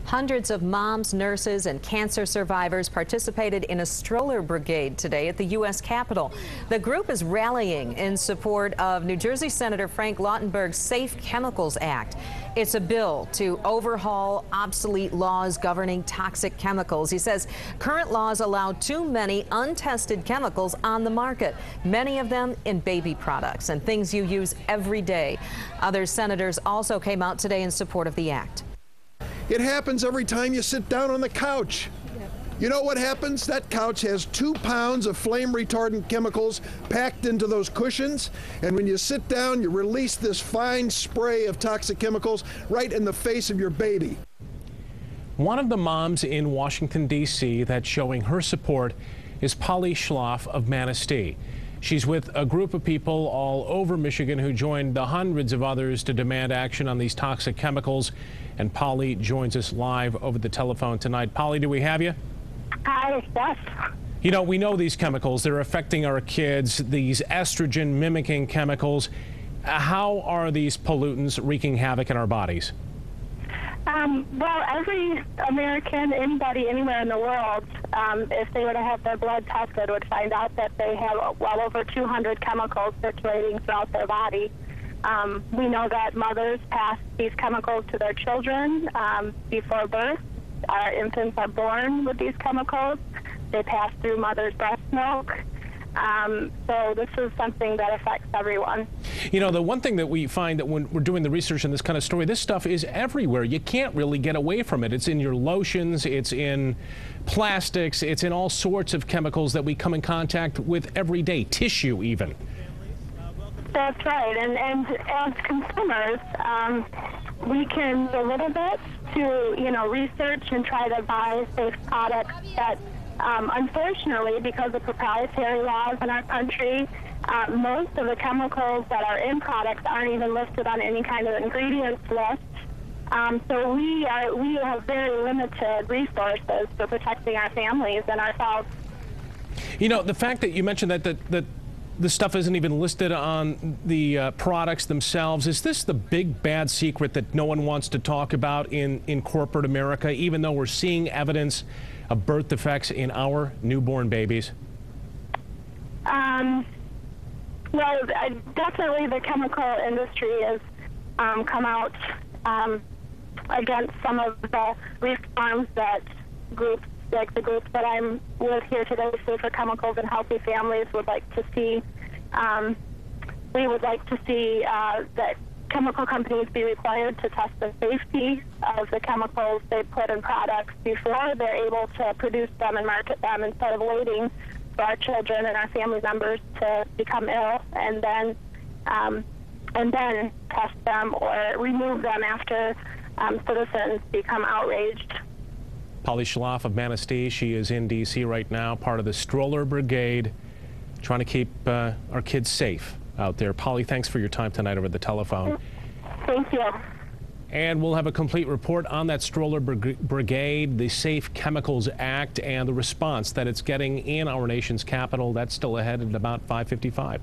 Hundreds of moms, nurses, and cancer survivors participated in a Stroller Brigade today at the U.S. Capitol. The group is rallying in support of New Jersey Senator Frank Lautenberg's Safe Chemicals Act. It's a bill to overhaul obsolete laws governing toxic chemicals. He says current laws allow too many untested chemicals on the market, many of them in baby products and things you use every day. Other senators also came out today in support of the act. It happens every time you sit down on the couch. You know what happens? That couch has 2 pounds of flame retardant chemicals packed into those cushions, and when you sit down, you release this fine spray of toxic chemicals right in the face of your baby. One of the moms in Washington, D.C. that's showing her support is Polly Schloff of Manistee. She's with a group of people all over Michigan who joined the hundreds of others to demand action on these toxic chemicals. And Polly joins us live over the telephone tonight. Polly, do we have you? Hi, yes. You know, we know these chemicals, they're affecting our kids, these estrogen mimicking chemicals. How are these pollutants wreaking havoc in our bodies? Well, every American, anybody anywhere in the world, if they were to have their blood tested, would find out that they have well over 200 chemicals circulating throughout their body. We know that mothers pass these chemicals to their children before birth. Our infants are born with these chemicals. They pass through mother's breast milk. So this is something that affects everyone. You know, the one thing that we find that when we're doing the research in this kind of story, this stuff is everywhere. You can't really get away from it. It's in your lotions, it's in plastics, it's in all sorts of chemicals that we come in contact with every day, tissue even. That's right, and as consumers, we can do a little bit to, research and try to buy safe products that, unfortunately, because of proprietary laws in our country, most of the chemicals that are in products aren't even listed on any kind of ingredients list. So we have very limited resources for protecting our families and ourselves. You know, the fact that you mentioned that the stuff isn't even listed on the products themselves. Is this the big bad secret that no one wants to talk about in corporate America, even though we're seeing evidence of birth defects in our newborn babies? Well, definitely the chemical industry has come out against some of the reforms that groups like the group that I'm with here today, Safer Chemicals and Healthy Families, would like to see. We would like to see that chemical companies be required to test the safety of the chemicals they put in products before they're able to produce them and market them, instead of waiting for our children and our family members to become ill and then test them or remove them after citizens become outraged. Polly Schloff of Manistee, she is in D.C. right now, part of the Stroller Brigade, trying to keep our kids safe out there. Polly, thanks for your time tonight over the telephone. Thank you. And we'll have a complete report on that Stroller Brigade, the Safe Chemicals Act, and the response that it's getting in our nation's capital. That's still ahead at about 5:55.